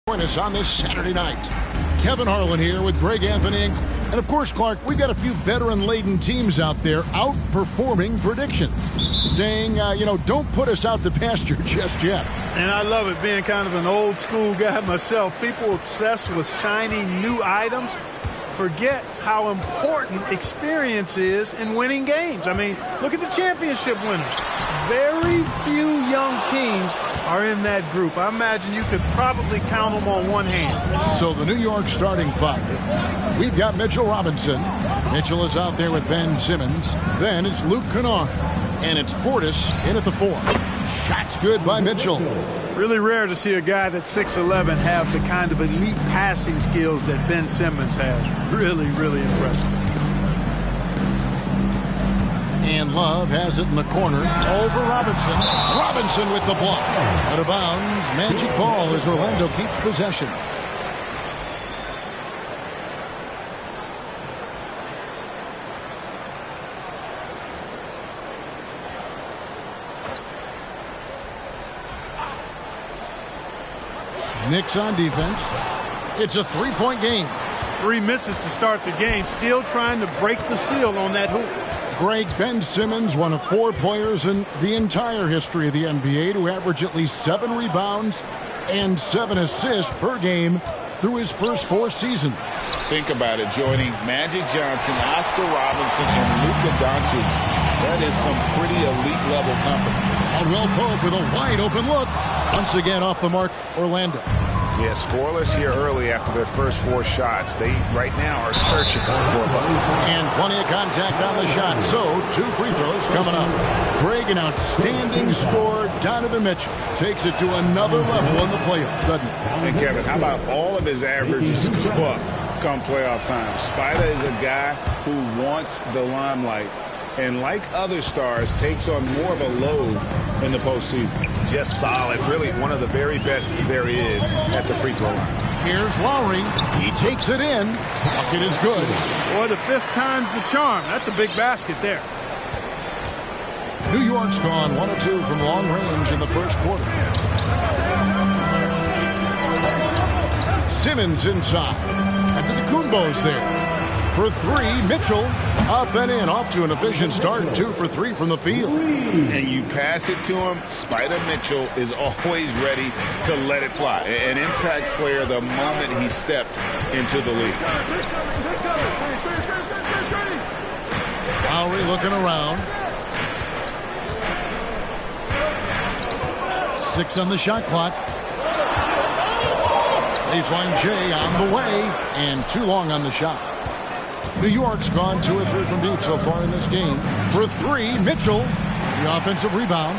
Join us on this Saturday night. Kevin Harlan here with Greg Anthony. And of course, Clark, we've got a few veteran-laden teams out there outperforming predictions, saying, don't put us out to pasture just yet. And I love it, being kind of an old school guy myself. People obsessed with shiny new items forget how important experience is in winning games. I mean, look at the championship winners. Very few young teams are in that group. I imagine you could probably count them on one hand. So the New York starting five. We've got Mitchell Robinson. Mitchell is out there with Ben Simmons. Then it's Luke Kennard. And it's Portis in at the 4. Shots good by Mitchell. Really rare to see a guy that's 6'11" have the kind of elite passing skills that Ben Simmons has. Really, really impressive. And Love has it in the corner over Robinson. Robinson with the block. Out of bounds. Magic ball as Orlando keeps possession. Knicks on defense. It's a three-point game. 3 misses to start the game. Still trying to break the seal on that hoop. Greg, Ben Simmons, one of 4 players in the entire history of the NBA to average at least 7 rebounds and 7 assists per game through his first 4 seasons. Think about it, joining Magic Johnson, Oscar Robinson, and Luka Doncic. That is some pretty elite level company. Caldwell Pope with a wide open look. Once again off the mark, Orlando. Yeah, scoreless here early after their first 4 shots. They right now are searching for a bucket. And plenty of contact on the shot. So 2 free throws coming up. Greg, an outstanding scorer. Donovan Mitchell takes it to another level in the playoffs, doesn't he? And Kevin, how about all of his averages go up come playoff time? Spider is a guy who wants the limelight, and like other stars, takes on more of a load in the postseason. Just solid. Really one of the very best there is at the free throw line. Here's Lowry. He takes it in. Bucket is good. Boy, the 5th time's the charm. That's a big basket there. New York's gone 1 of 2 from long range in the first quarter. Simmons inside. Antetokounmpo's there. For 3, Mitchell up and in, off to an efficient start. 2 for 3 from the field. And you pass it to him, Spider Mitchell is always ready to let it fly. An impact player the moment he stepped into the league. Lowry looking around. 6 on the shot clock. Baseline J on the way, and too long on the shot. New York's gone 2 or 3 from deep so far in this game. For 3, Mitchell, the offensive rebound.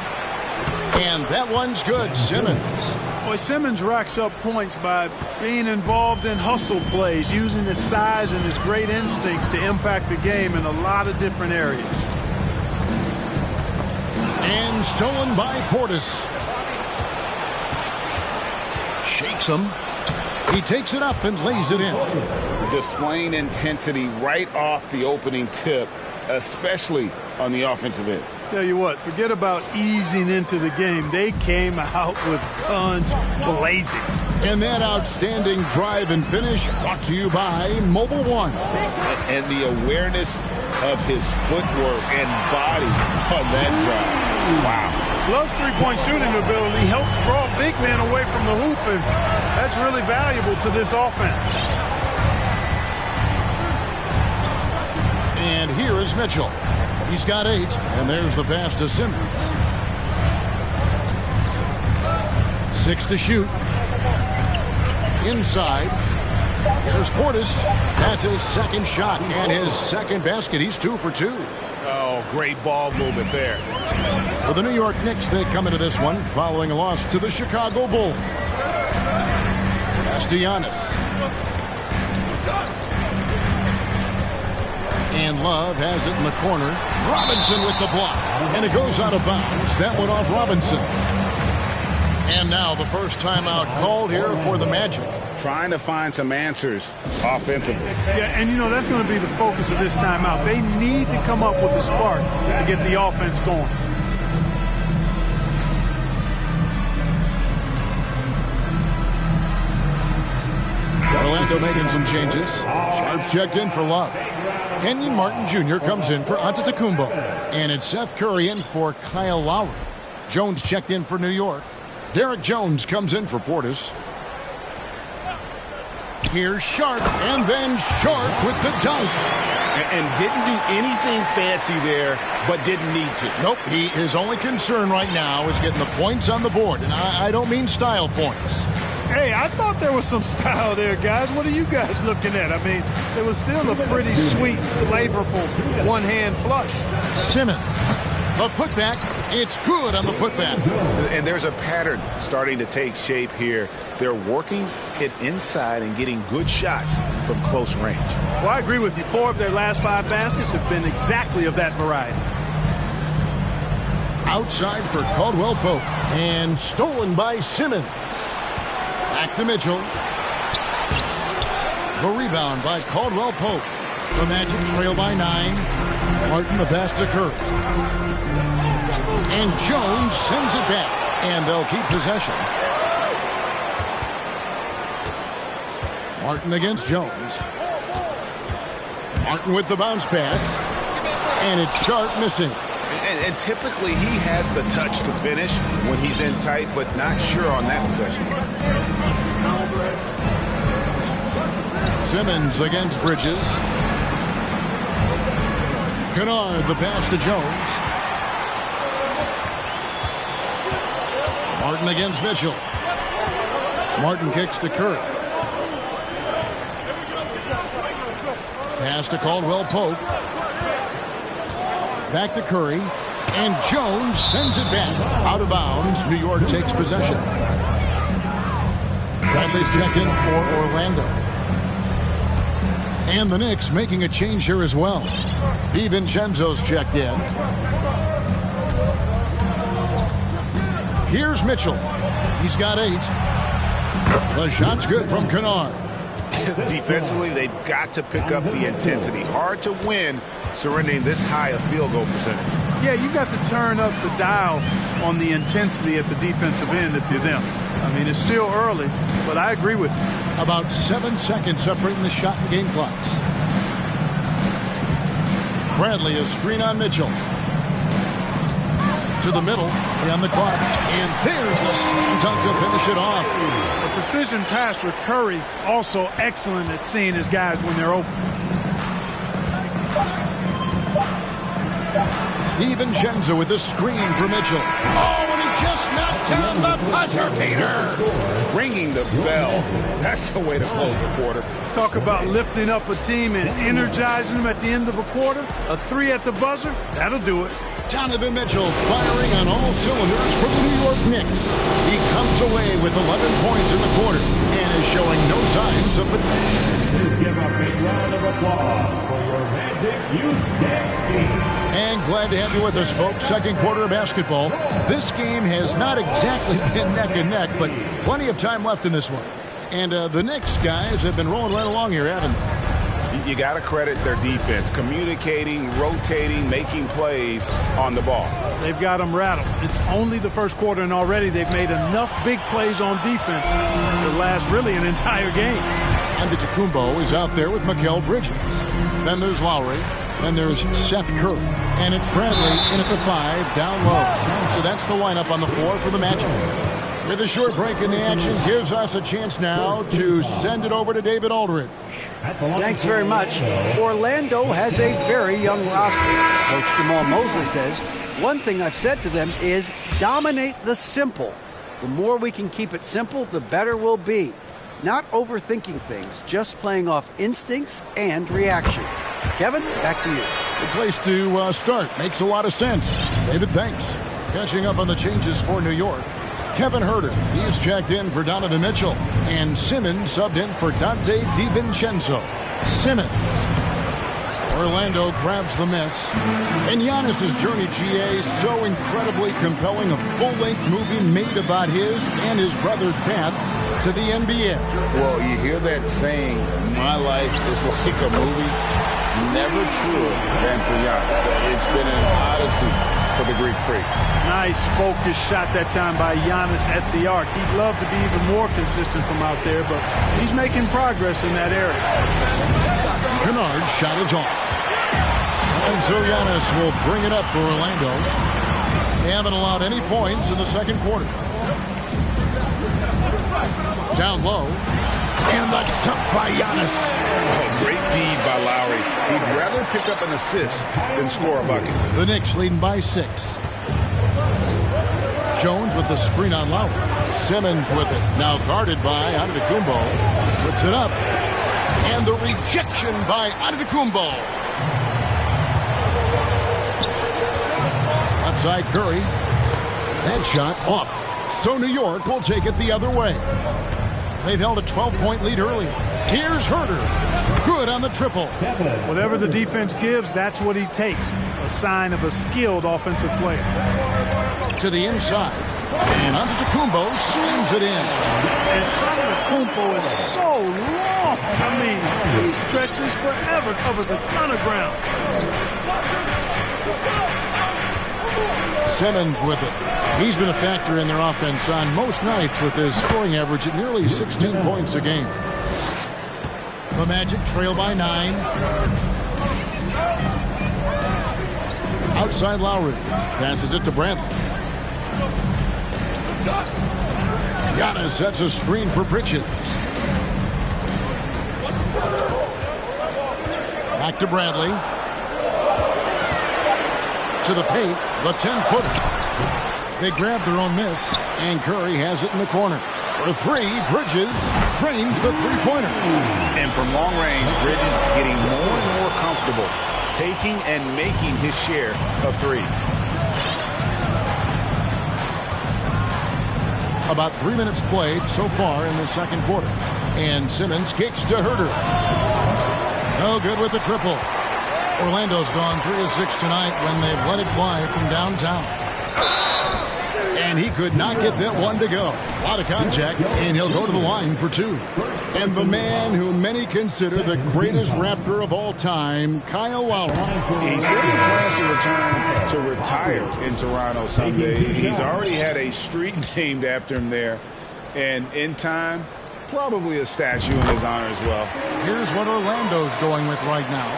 And that one's good. Simmons. Boy, Simmons racks up points by being involved in hustle plays, using his size and his great instincts to impact the game in a lot of different areas. And stolen by Portis. Shakes him. He takes it up and lays it in. Displaying intensity right off the opening tip, especially on the offensive end. Tell you what, forget about easing into the game. They came out with guns blazing. And that outstanding drive and finish brought to you by Mobile One. And the awareness of his footwork and body on that drive. Wow. Love's three-point shooting ability helps draw big men away from the hoop, and that's really valuable to this offense. And here is Mitchell. He's got 8, and there's the pass to Simmons. 6 to shoot. Inside. Here's Portis. That's his second shot and his second basket. He's 2 for 2. Oh, great ball movement there. For the New York Knicks, they come into this one following a loss to the Chicago Bulls. Castellanos. And Love has it in the corner. Robinson with the block. And it goes out of bounds. That went off Robinson. And now the first timeout called here for the Magic. Trying to find some answers offensively. Yeah, and you know, that's going to be the focus of this timeout. They need to come up with a spark to get the offense going. Orlando making some changes. Sharp's checked in for Love. Kenyon Martin Jr. comes in for Antetokounmpo. And it's Seth Curry in for Kyle Lowry. Jones checked in for New York. Derek Jones comes in for Portis. Here's Sharp, and then Sharp with the dunk. And didn't do anything fancy there, but didn't need to. Nope, his only concern right now is getting the points on the board. And I don't mean style points. Hey, I thought there was some style there, guys. What are you guys looking at? I mean, it was still a pretty sweet, flavorful one-hand flush. Simmons, the putback. It's good on the putback. And there's a pattern starting to take shape here. They're working it inside and getting good shots from close range. Well, I agree with you. 4 of their last 5 baskets have been exactly of that variety. Outside for Caldwell Pope. And stolen by Simmons. Back to Mitchell. The rebound by Caldwell Pope. The Magic trail by 9. Martin the pass to Curry. And Jones sends it back. And they'll keep possession. Martin against Jones. Martin with the bounce pass. And it's Sharp missing. And typically he has the touch to finish when he's in tight, but not sure on that possession. Simmons against Bridges. Kennard the pass to Jones. Martin against Mitchell. Martin kicks to Curry. Pass to Caldwell Pope. Back to Curry. And Jones sends it back. Out of bounds. New York takes possession. Bradley's checked in for Orlando. And the Knicks making a change here as well. DiVincenzo's checked in. Here's Mitchell. He's got 8. The shot's good from Kennard. Defensively, they've got to pick up the intensity. Hard to win surrendering this high a field goal percentage. Yeah, you got to turn up the dial on the intensity at the defensive end if you're them. I mean, it's still early, but I agree with you. About 7 seconds separating the shot and game clocks. Bradley, a screen on Mitchell. To the middle, on the clock. And there's the slam dunk to finish it off. A precision pass for Curry, also excellent at seeing his guys when they're open. DiVincenzo with the screen for Mitchell. Oh, and he just knocked down the buzzer beater. Ringing the bell. That's the way to close the quarter. Talk about lifting up a team and energizing them at the end of a quarter. A 3 at the buzzer, that'll do it. Donovan Mitchell firing on all cylinders for the New York Knicks. He comes away with 11 points in the quarter and is showing no signs of fatigue. Give a big round of applause for your Magic Youth Knicks team. And glad to have you with us, folks. Second quarter of basketball. This game has not exactly been neck and neck, but plenty of time left in this one. And the Knicks guys have been rolling right along here, haven't they? You got to credit their defense, communicating, rotating, making plays on the ball. They've got them rattled. It's only the first quarter, and already they've made enough big plays on defense to last really an entire game. And the Antetokounmpo is out there with Mikal Bridges. Then there's Lowry. Then there's Seth Curry. And it's Bradley in at the 5, down low. So that's the lineup on the floor for the Magic. With a short break in the action, gives us a chance now to send it over to David Aldridge. Thanks very much. Orlando has a very young roster. Coach Jamal Mosley says, one thing I've said to them is dominate the simple. The more we can keep it simple, the better we'll be. Not overthinking things, just playing off instincts and reaction. Kevin, back to you. Good place to start. Makes a lot of sense. David, thanks. Catching up on the changes for New York. Kevin Huerter, he's checked in for Donovan Mitchell. And Simmons subbed in for Dante DiVincenzo. Simmons. Orlando grabs the miss. And Giannis's journey, GA, so incredibly compelling. A full-length movie made about his and his brother's path to the NBA. Well, you hear that saying, my life is like a movie. Never truer than for Giannis. It's been an odyssey for the Greek Freak. Nice focused shot that time by Giannis at the arc. He'd love to be even more consistent from out there, but he's making progress in that area. Kennard's shot is off. And so Giannis will bring it up for Orlando. They haven't allowed any points in the second quarter. Down low. And that's tough by Giannis. Oh, great feed by Lowry. He'd rather pick up an assist than score a bucket. The Knicks leading by 6. Jones with the screen on Lowry. Simmons with it. Now guarded by Antetokounmpo. Puts it up. And the rejection by Antetokounmpo. Left side Curry. That shot off. So New York will take it the other way. They've held a 12-point lead earlier. Here's Herter. Good on the triple. Whatever the defense gives, that's what he takes. A sign of a skilled offensive player. To the inside. And Antetokounmpo swings it in. And Antetokounmpo is so long. I mean, he stretches forever, covers a ton of ground. Simmons with it. He's been a factor in their offense on most nights with his scoring average at nearly 16 points a game. The Magic trail by 9. Outside Lowry. Passes it to Bradley. Giannis sets a screen for Bridges. Back to Bradley. To the paint. The 10-footer. They grab their own miss, and Curry has it in the corner. For 3, Bridges drains the three-pointer. And from long range, Bridges getting more and more comfortable taking and making his share of threes. About 3 minutes played so far in the second quarter. And Simmons kicks to Herter. No good with the triple. Orlando's gone 3 of 6 tonight when they've let it fly from downtown. And he could not get that one to go. A lot of contact, and he'll go to the line for 2. And the man who many consider the greatest Raptor of all time, Kyle Lowry. He said he plans to return to retire in Toronto someday. He's already had a street named after him there. And in time, probably a statue in his honor as well. Here's what Orlando's going with right now.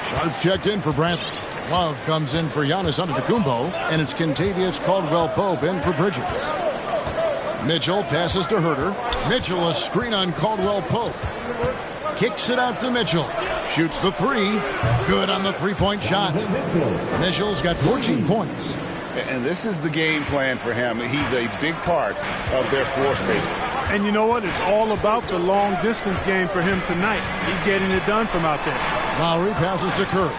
Sharp's checked in for Bradley. Love comes in for Giannis Antetokounmpo, and it's Kentavious Caldwell-Pope in for Bridges. Mitchell passes to Herter. Mitchell a screen on Caldwell-Pope. Kicks it out to Mitchell. Shoots the 3. Good on the three-point shot. Mitchell's got 14 points. And this is the game plan for him. He's a big part of their floor spacing. And you know what? It's all about the long-distance game for him tonight. He's getting it done from out there. Lowry passes to Curry.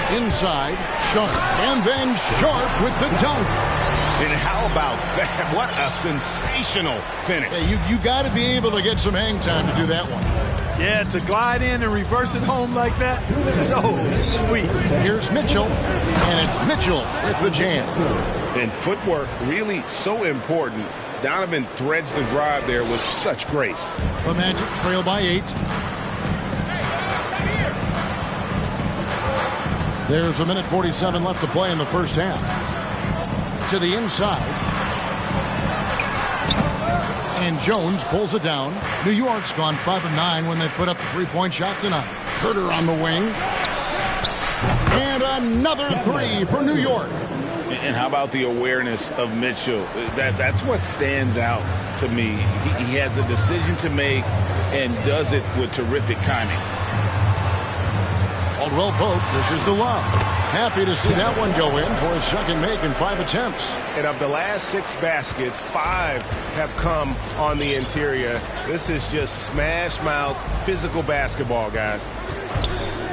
Inside, Sharp, and then Sharp with the dunk. And how about that? What a sensational finish. Yeah, you got to be able to get some hang time to do that one. Yeah, to glide in and reverse it home like that, so sweet. Here's Mitchell, and it's Mitchell with the jam. And footwork really so important. Donovan threads the drive there with such grace. The Magic trail by 8. There's 1:47 left to play in the first half. To the inside. And Jones pulls it down. New York's gone 5 of 9 when they put up a three-point shot tonight. Herter on the wing. And another 3 for New York. And how about the awareness of Mitchell? That's what stands out to me. He has a decision to make and does it with terrific timing. Caldwell-Pope dishes to Love. Happy to see that one go in for his second make in 5 attempts. And of the last 6 baskets, 5 have come on the interior. This is just smash mouth physical basketball, guys.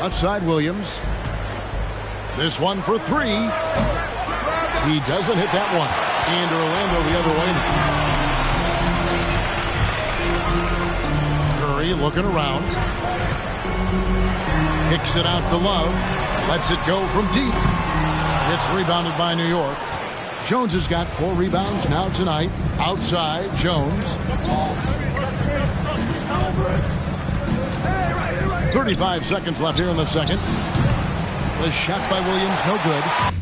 Left side Williams. This one for 3. He doesn't hit that one. And Orlando the other way. Curry looking around. Kicks it out to Love. Lets it go from deep. It's rebounded by New York. Jones has got 4 rebounds now tonight. Outside, Jones. 35 seconds left here in the second. The shot by Williams, no good.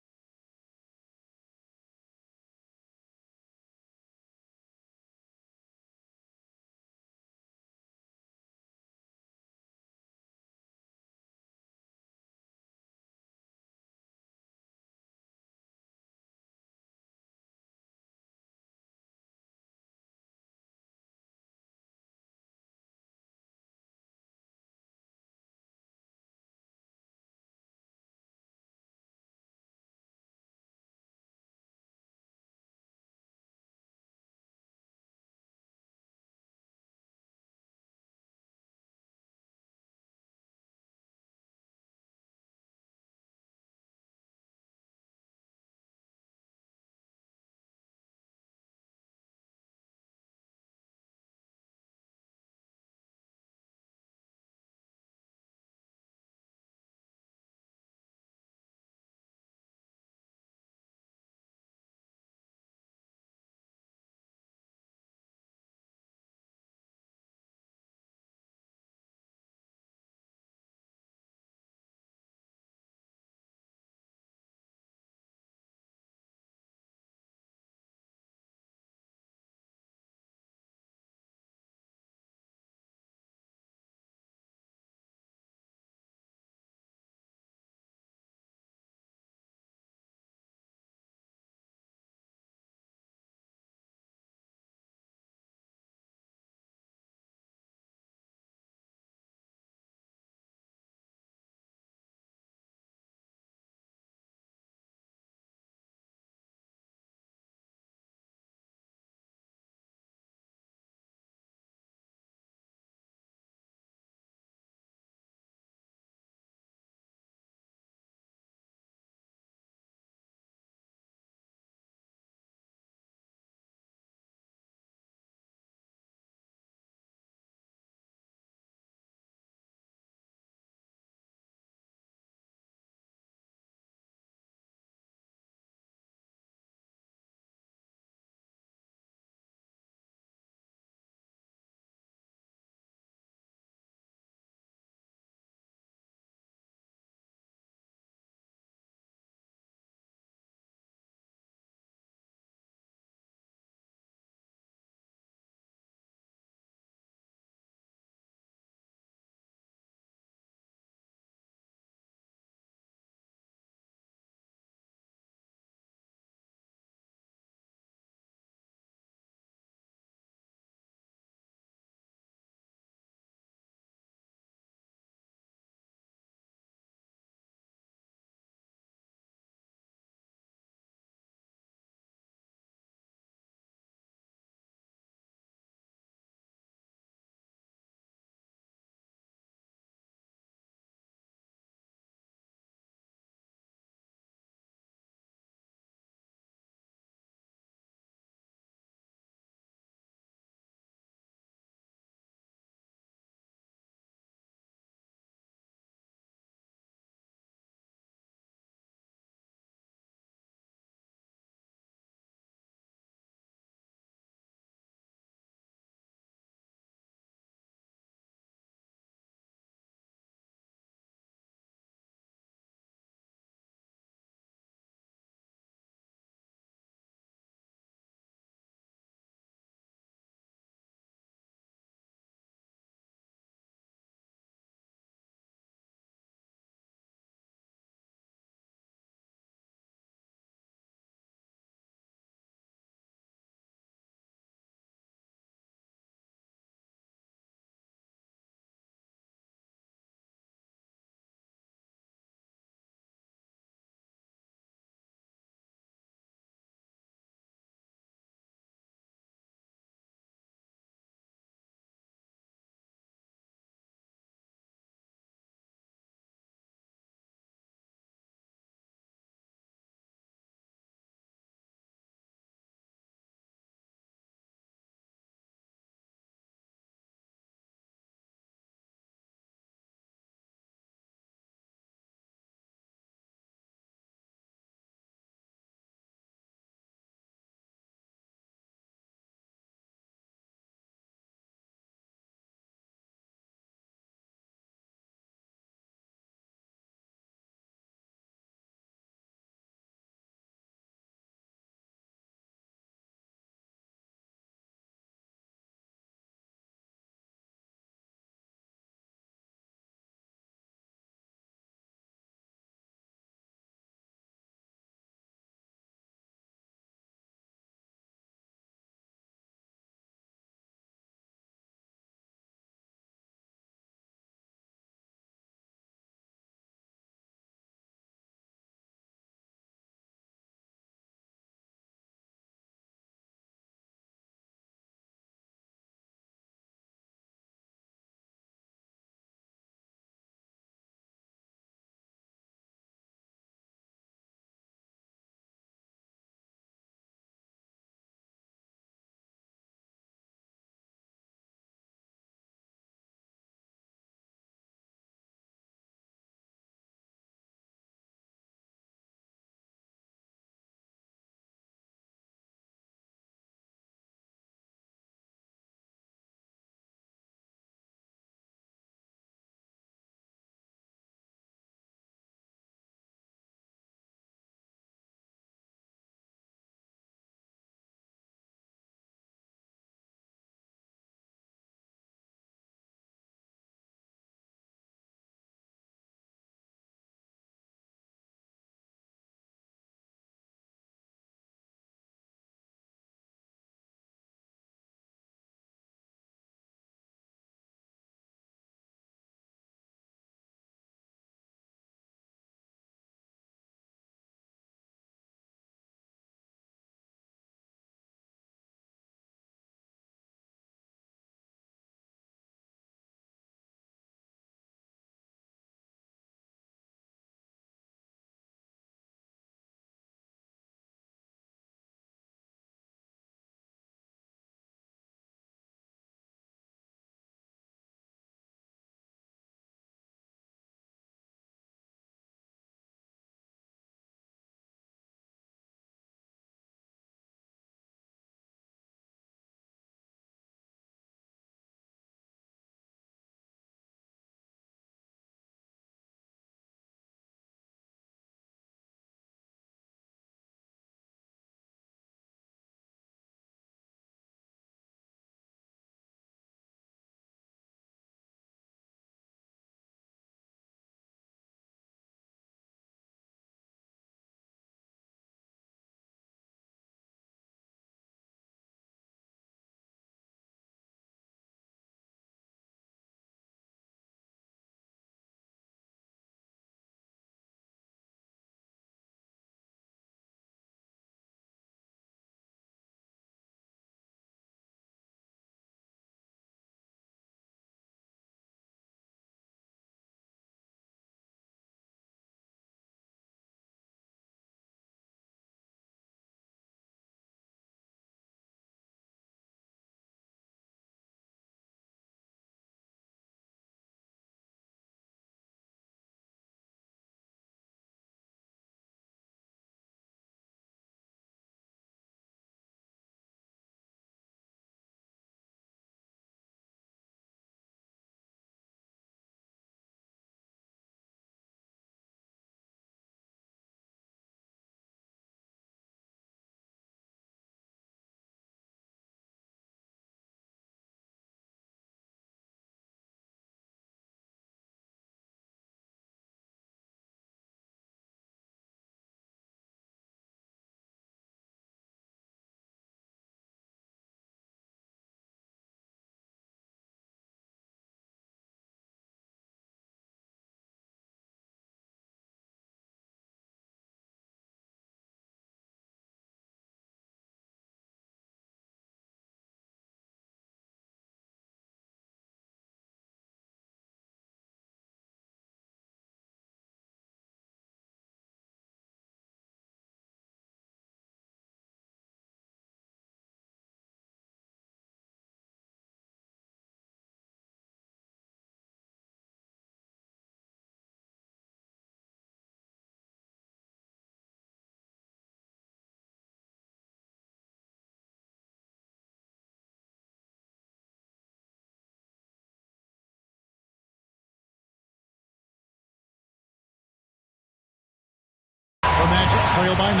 trail by 9.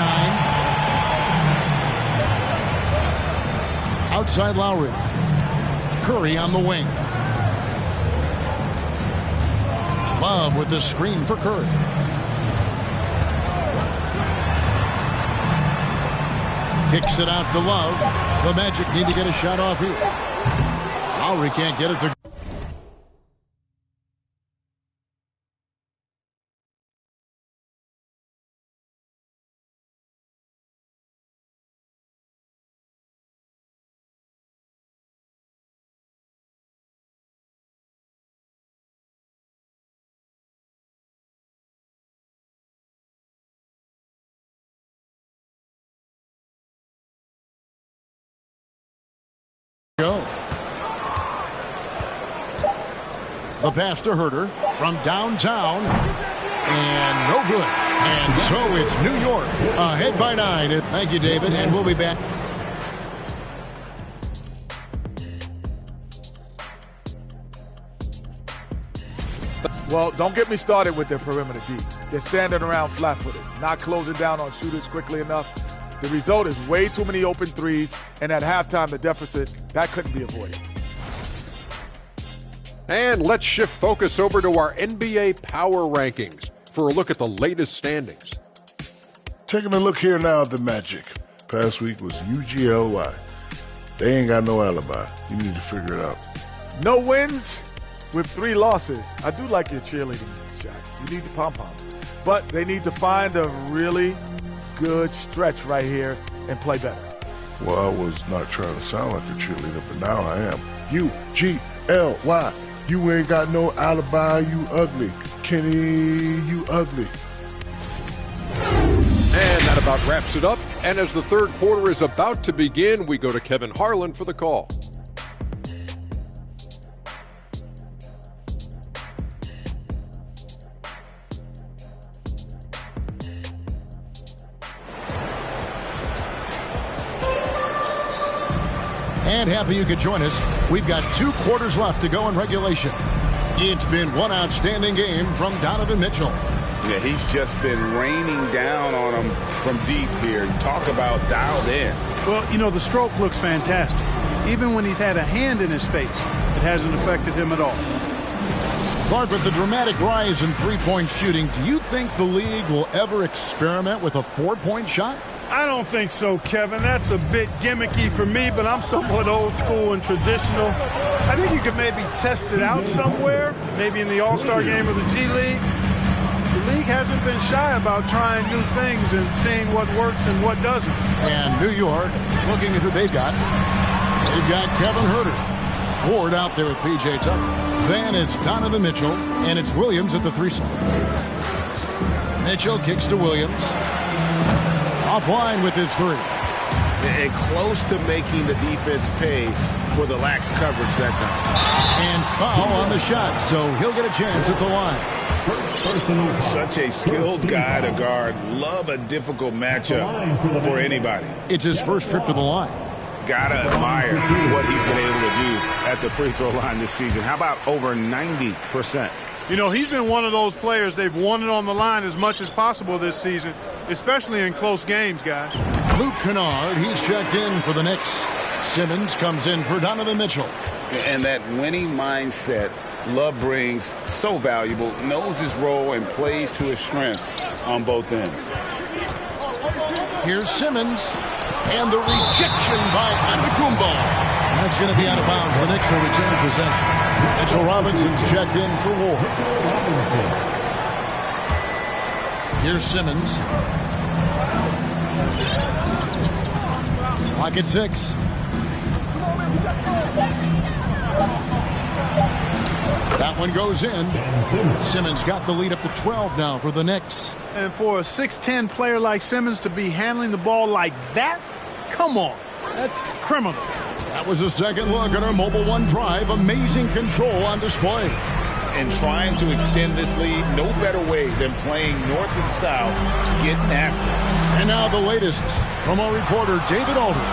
Outside Lowry. Curry on the wing. Love with the screen for Curry. Kicks it out to Love. The Magic need to get a shot off here. Lowry can't get it to. Go. The pass to Herter from downtown. And no good. And so it's New York ahead by 9. Thank you, David, and we'll be back. Well, don't get me started with their perimeter D. They're standing around flat-footed, not closing down on shooters quickly enough. The result is way too many open threes, and at halftime, the deficit, that couldn't be avoided. And let's shift focus over to our NBA Power Rankings for a look at the latest standings. Taking a look here now at the Magic. Past week was UGLY. They ain't got no alibi. You need to figure it out. No wins with 3 losses. I do like your cheerleading, Shaq. You need the pom-poms. But they need to find a really good stretch right here and play better. Well, I was not trying to sound like a cheerleader, but now I am. UGLY. You ain't got no alibi, you ugly. Kenny, you ugly. And that about wraps it up. And as the third quarter is about to begin, we go to Kevin Harlan for the call. And happy you could join us. We've got 2 quarters left to go in regulation. It's been one outstanding game from Donovan Mitchell. Yeah, he's just been raining down on him from deep here. Talk about dialed in. Well, you know, the stroke looks fantastic. Even when he's had a hand in his face, it hasn't affected him at all. Clark, with the dramatic rise in three-point shooting, do you think the league will ever experiment with a 4-point shot? I don't think so, Kevin. That's a bit gimmicky for me, but I'm somewhat old school and traditional. I think you could maybe test it out somewhere, maybe in the All-Star game or the G League. The league hasn't been shy about trying new things and seeing what works and what doesn't. And New York, looking at who they've got. They've got Kevin Herter. Ward out there with P.J. Tucker. Then it's Donovan Mitchell, and it's Williams at the 3 slot. Mitchell kicks to Williams. Offline with his 3. And close to making the defense pay for the lax coverage that time. And foul on the shot, so he'll get a chance at the line. Such a skilled guy to guard. Love a difficult matchup for anybody. It's his first trip to the line. Gotta admire what he's been able to do at the free throw line this season. How about over 90%? You know, he's been one of those players they've wanted on the line as much as possible this season, especially in close games, guys. Luke Kennard, he's checked in for the Knicks. Simmons comes in for Donovan Mitchell. And that winning mindset Love brings, so valuable, knows his role and plays to his strengths on both ends. Here's Simmons, and the rejection by Antetokounmpo. That's going to be out of bounds. The Knicks will return possession. Mitchell Robinson's checked in for Ward. Here's Simmons. Clock at 6. That one goes in. Simmons got the lead up to 12 now for the Knicks. And for a 6'10 player like Simmons to be handling the ball like that, come on, that's criminal. That was a second look at our Mobile One drive. Amazing control on display. And trying to extend this lead, no better way than playing north and south, getting after it. And now the latest from our reporter, David Aldridge.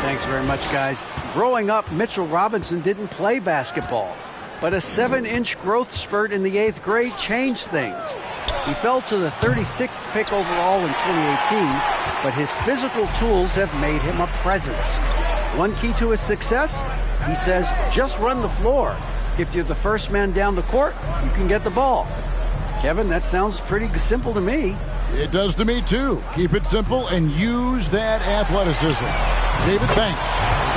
Thanks very much, guys. Growing up, Mitchell Robinson didn't play basketball. but a 7-inch growth spurt in the 8th grade changed things. He fell to the 36th pick overall in 2018, but his physical tools have made him a presence. One key to his success, he says, just run the floor. If you're the first man down the court, you can get the ball. Kevin, that sounds pretty simple to me. It does to me, too. Keep it simple and use that athleticism. David, thanks.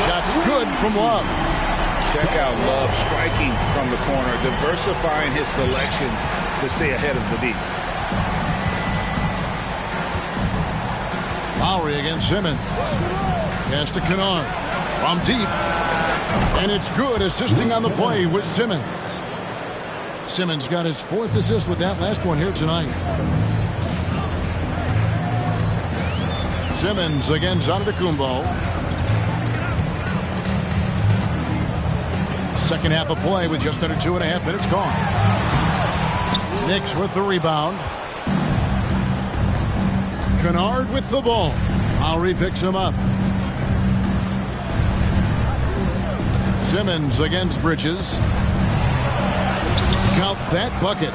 Shot's good from Love. Check out Love striking from the corner, diversifying his selections to stay ahead of the D. Lowry against Simmons. Pass to Kennard. From deep. And it's good, assisting on the play with Simmons. Simmons got his 4th assist with that last one here tonight. Simmons against Antetokounmpo. Second half of play with just under 2.5 minutes gone. Knicks with the rebound. Kennard with the ball. Lowry picks him up. Simmons against Bridges. Count that bucket.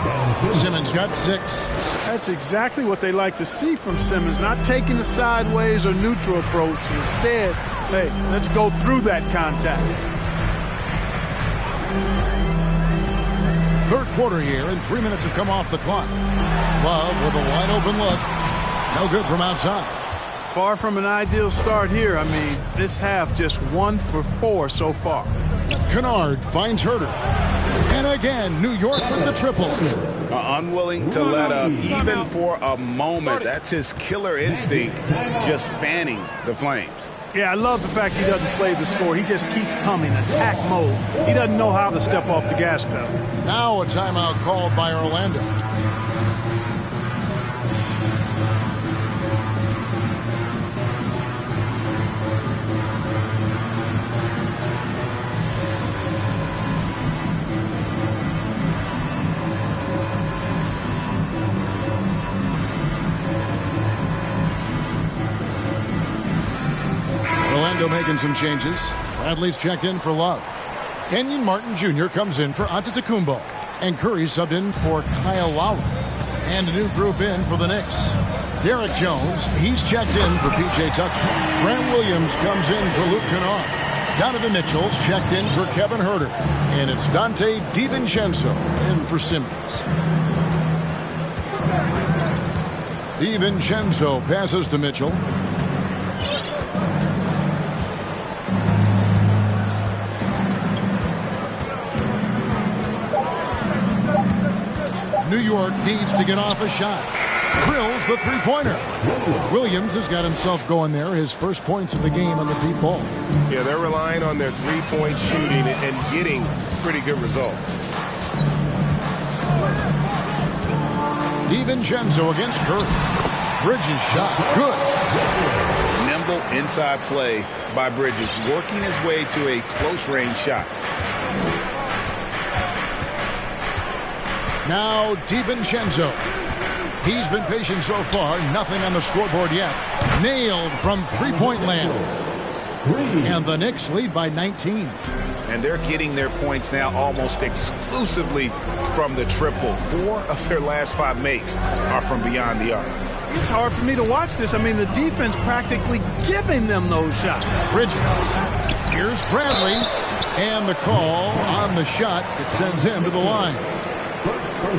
Simmons got 6. That's exactly what they like to see from Simmons, not taking a sideways or neutral approach. Instead, hey, let's go through that contact. Third quarter here, and 3 minutes have come off the clock. Love with a wide open look. No good from outside. Far from an ideal start here. I mean, this half just 1 for 4 so far. Kennard finds Herter. And again, New York with the triple. Unwilling to let up even for a moment. That's his killer instinct, just fanning the Flames. Yeah, I love the fact he doesn't play the score. He just keeps coming, attack mode. He doesn't know how to step off the gas pedal. Now a timeout called by Orlando. Making some changes. Bradley's checked in for Love. Kenyon Martin Jr. comes in for Antetokounmpo. And Curry subbed in for Kyle Lowry. And a new group in for the Knicks. Derek Jones, he's checked in for P.J. Tucker. Grant Williams comes in for Luke Kennard. Donovan Mitchell's checked in for Kevin Herter. And it's Dante DiVincenzo in for Simmons. DiVincenzo passes to Mitchell. New York needs to get off a shot. Drills the three-pointer. Williams has got himself going there. His first points of the game on the deep ball. Yeah, they're relying on their three-point shooting and getting pretty good results. DiVincenzo against Curry. Bridges shot. Good. Nimble inside play by Bridges, working his way to a close-range shot. Now DiVincenzo. He's been patient so far. Nothing on the scoreboard yet. Nailed from three-point land. And the Knicks lead by 19. And they're getting their points now almost exclusively from the triple. 4 of their last 5 makes are from beyond the arc. It's hard for me to watch this. I mean, the defense practically giving them those shots. Bridges. Here's Bradley. And the call on the shot that sends him to the line.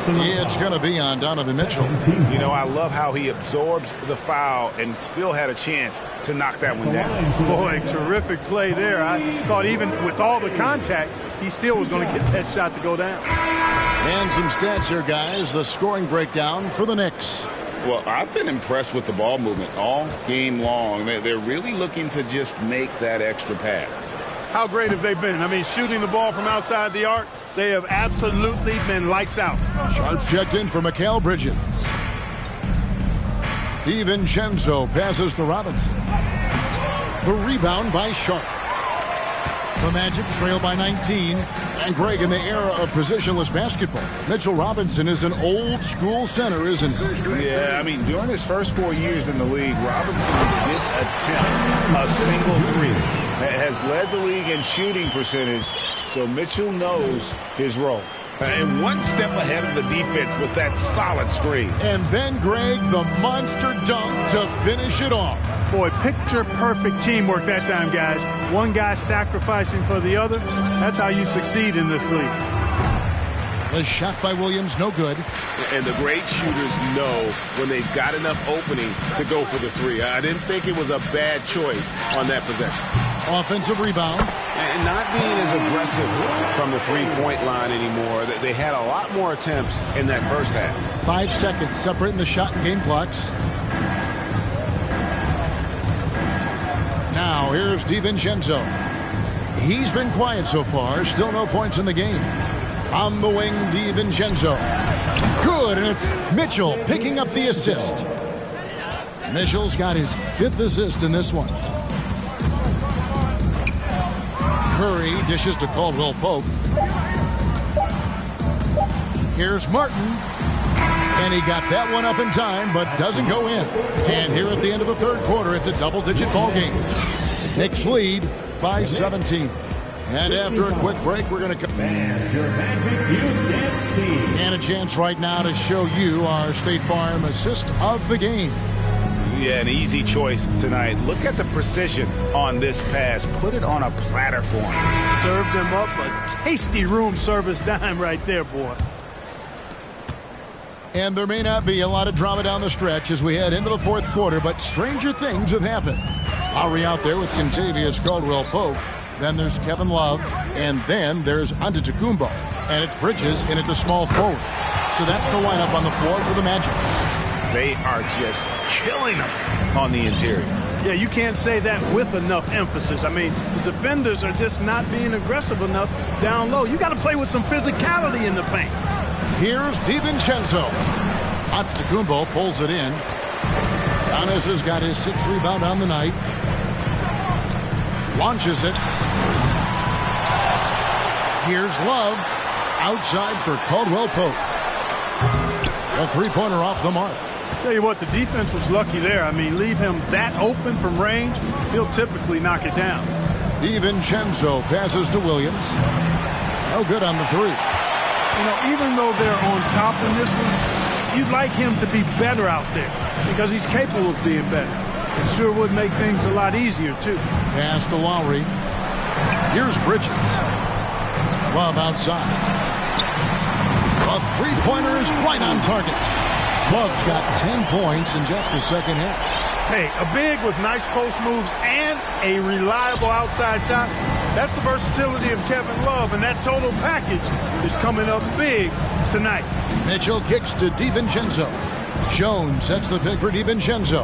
It's going to be on Donovan Mitchell. You know, I love how he absorbs the foul and still had a chance to knock that one down. Boy, terrific play there. I thought even with all the contact, he still was going to get that shot to go down. And some stats here, guys. The scoring breakdown for the Knicks. Well, I've been impressed with the ball movement all game long. They're really looking to just make that extra pass. How great have they been? I mean, shooting the ball from outside the arc, they have absolutely been lights out. Sharp checked in for Mikal Bridges. DiVincenzo passes to Robinson. The rebound by Sharp. The Magic trail by 19. And Greg, in the era of positionless basketball, Mitchell Robinson is an old-school center, isn't he? Yeah, I mean, during his first 4 years in the league, Robinson did attempt a single three. Has led the league in shooting percentage So Mitchell knows his role. And one step ahead of the defense with that solid screen. And then, Greg, the monster dunk to finish it off. Boy, picture-perfect teamwork that time, guys. One guy sacrificing for the other. That's how you succeed in this league. The shot by Williams, no good. And the great shooters know when they've got enough opening to go for the three. I didn't think it was a bad choice on that possession. Offensive rebound. And not being as aggressive from the three-point line anymore. They had a lot more attempts in that first half. 5 seconds separating the shot and game clocks. Now here's DiVincenzo. He's been quiet so far. Still no points in the game. On the wing, DiVincenzo. Good, and it's Mitchell picking up the assist. Mitchell's got his 5th assist in this one. Curry dishes to Caldwell Pope. Here's Martin. And he got that one up in time, but doesn't go in. And here at the end of the third quarter, it's a double-digit ball game. Knicks lead by 17. And after a quick break, we're going to come. And a chance right now to show you our State Farm assist of the game. Yeah, an easy choice tonight. Look at the precision on this pass. Put it on a platter for him. Served him up a tasty room service dime right there, boy. And there may not be a lot of drama down the stretch as we head into the fourth quarter, but stranger things have happened. Lowry out there with Kentavious Caldwell-Pope. Then there's Kevin Love, and then there's Antetokounmpo. And it's Bridges in at the small forward. So that's the lineup on the floor for the Magic. They are just killing them on the interior. Yeah, you can't say that with enough emphasis. I mean, the defenders are just not being aggressive enough down low. You got to play with some physicality in the paint. Here's DiVincenzo. Antetokounmpo pulls it in. Giannis has got his 6th rebound on the night. Launches it. Here's Love. Outside for Caldwell-Pope. A three-pointer off the mark. Tell you what, the defense was lucky there. I mean, leave him that open from range, he'll typically knock it down. DiVincenzo passes to Williams. No good on the three. You know, even though they're on top in this one, you'd like him to be better out there because he's capable of being better. It sure would make things a lot easier, too. Pass to Lowry. Here's Bridges. Love outside. A three-pointer is right on target. Love's got 10 points in just the second half. Hey, a big with nice post moves and a reliable outside shot. That's the versatility of Kevin Love, and that total package is coming up big tonight. Mitchell kicks to DiVincenzo. Jones sets the pick for DiVincenzo.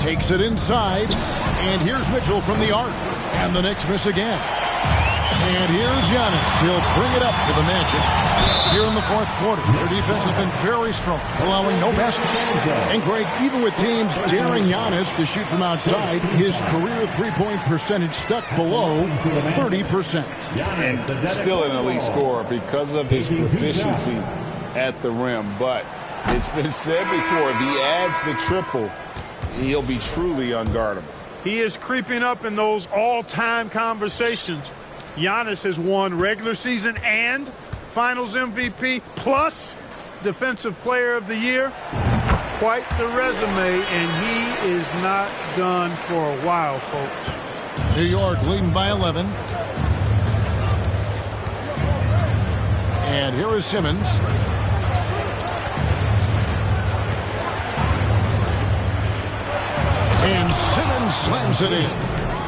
Takes it inside, and here's Mitchell from the arc. And the Knicks miss again. And here's Giannis. He'll bring it up to the Magic here in the fourth quarter. Their defense has been very strong, allowing no baskets. And Greg, even with teams daring Giannis to shoot from outside, his career three-point percentage stuck below 30%. And still an elite scorer because of his proficiency at the rim. But it's been said before, if he adds the triple, he'll be truly unguardable. He is creeping up in those all-time conversations. Giannis has won regular season and Finals MVP plus Defensive Player of the Year. Quite the resume, and he is not done for a while, folks. New York leading by 11. And here is Simmons. And Simmons slams it in.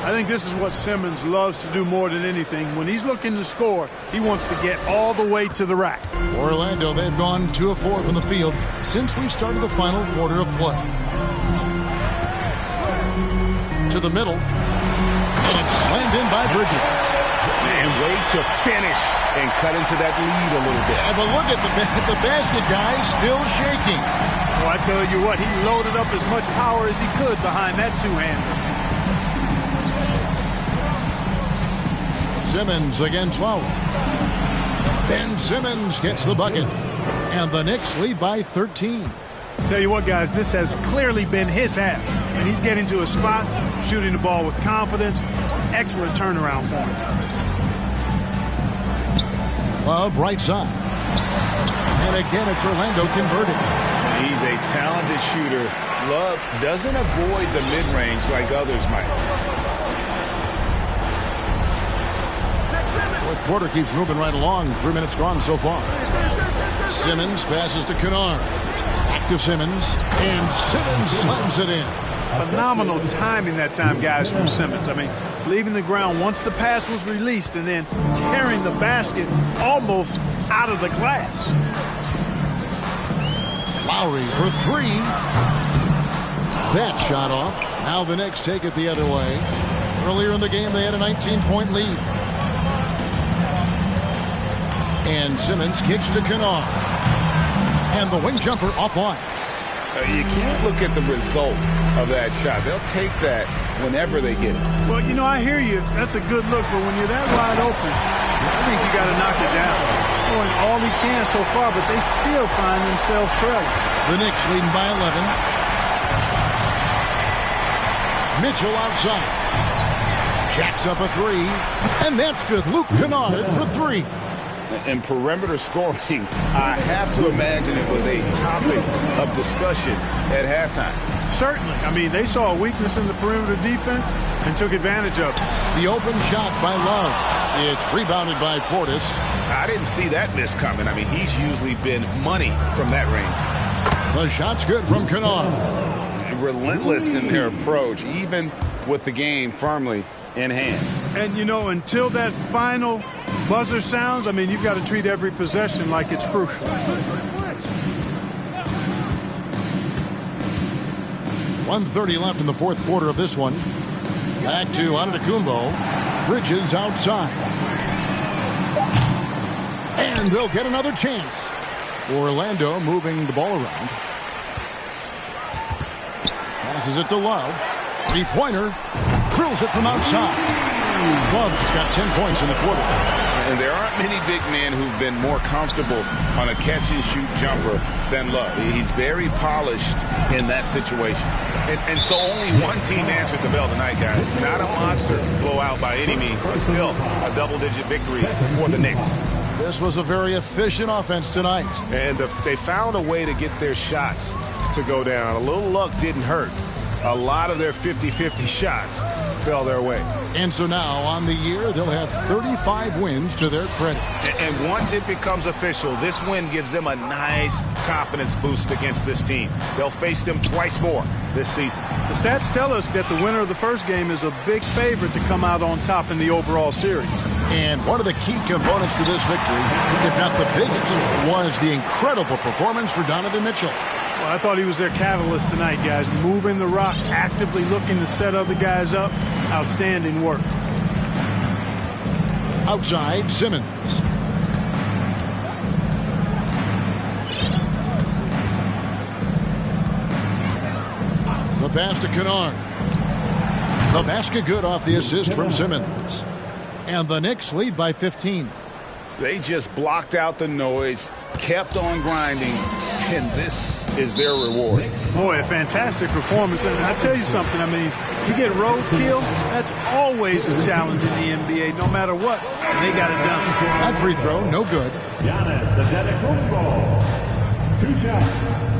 I think this is what Simmons loves to do more than anything. When he's looking to score, he wants to get all the way to the rack. Orlando, they've gone 2 of 4 from the field since we started the final quarter of play. To the middle. And it's slammed in by Bridges. And way to finish and cut into that lead a little bit. But look at the basket guy still shaking. Well, I tell you what, he loaded up as much power as he could behind that two-hander. Simmons against Lowry. Ben Simmons gets the bucket. And the Knicks lead by 13. Tell you what, guys, this has clearly been his half. And he's getting to his spots, shooting the ball with confidence. Excellent turnaround for him. Love right side. And again, it's Orlando converted. He's a talented shooter. Love doesn't avoid the mid-range like others might. Fourth quarter keeps moving right along. 3 minutes gone so far. Simmons passes to Kennard. Back to Simmons. And Simmons slams it in. Phenomenal timing that time, guys, from Simmons. I mean, leaving the ground once the pass was released and then tearing the basket almost out of the glass. Lowry for three. That shot off. Now the Knicks take it the other way. Earlier in the game, they had a 19-point lead. And Simmons kicks to Kennard. And the wing jumper offline. You can't look at the result of that shot. They'll take that whenever they get it. Well, you know, I hear you. That's a good look, but when you're that wide open, I think you got to knock it down. Doing all he can so far, but they still find themselves trailing. The Knicks leading by 11. Mitchell outside. Jacks up a three. And that's good. Luke Kennard for three. In perimeter scoring, I have to imagine it was a topic of discussion at halftime. Certainly. I mean, they saw a weakness in the perimeter defense and took advantage of it. The open shot by Love. It's rebounded by Portis. I didn't see that miss coming. I mean, he's usually been money from that range. The shot's good from Kennard. Relentless in their approach, even with the game firmly in hand. And, you know, until that final buzzer sounds, I mean, you've got to treat every possession like it's crucial. 1:30 left in the fourth quarter of this one. Back to Antetokounmpo. Bridges outside. And they'll get another chance. Orlando moving the ball around. Passes it to Love. Three-pointer. Drills it from outside. Love's just got 10 points in the quarter. And there aren't many big men who've been more comfortable on a catch-and-shoot jumper than Love. He's very polished in that situation. And so only one team answered the bell tonight, guys. Not a monster blowout by any means, but still a double-digit victory for the Knicks. This was a very efficient offense tonight. And they found a way to get their shots to go down. A little luck didn't hurt. A lot of their 50-50 shots fell their way. And so now on the year, they'll have 35 wins to their credit. And once it becomes official, this win gives them a nice confidence boost against this team. They'll face them twice more this season. The stats tell us that the winner of the first game is a big favorite to come out on top in the overall series. And one of the key components to this victory, if not the biggest, was the incredible performance for Donovan Mitchell. Well, I thought he was their catalyst tonight, guys. Moving the rock, actively looking to set other guys up. Outstanding work. Outside, Simmons. The pass to Kennard. The basket good off the assist from Simmons. And the Knicks lead by 15. They just blocked out the noise, kept on grinding, and this is their reward. Boy, a fantastic performance. And I tell you something, I mean, you get roadkill, that's always a challenge in the NBA, no matter what. And they got it done. That free throw, no good. Giannis Antetokounmpo. 2 shots.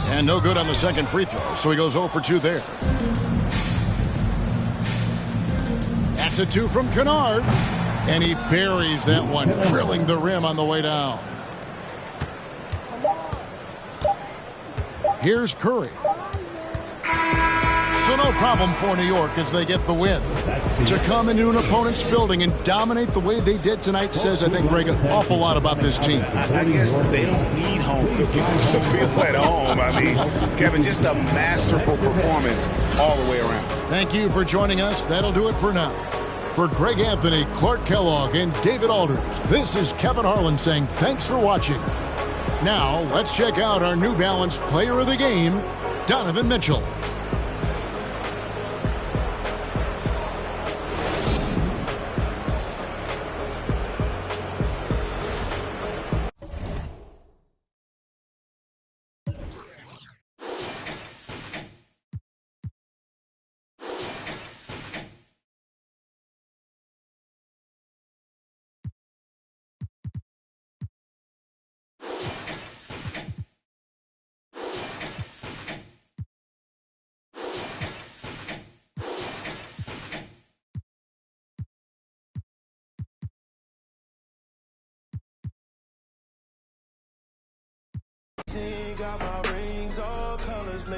And no good on the second free throw, so he goes 0 for 2 there. That's a 2 from Kennard. And he buries that one, drilling the rim on the way down. Here's Curry. So no problem for New York as they get the win. To come into an opponent's building and dominate the way they did tonight says, I think, Greg, an awful lot about this team. I guess they don't need home cooking to feel at home. I mean, Kevin, just a masterful performance all the way around. Thank you for joining us. That'll do it for now. For Greg Anthony, Clark Kellogg, and David Aldridge, this is Kevin Harlan saying thanks for watching. Now, let's check out our New Balance player of the game, Donovan Mitchell.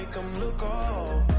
make them look off.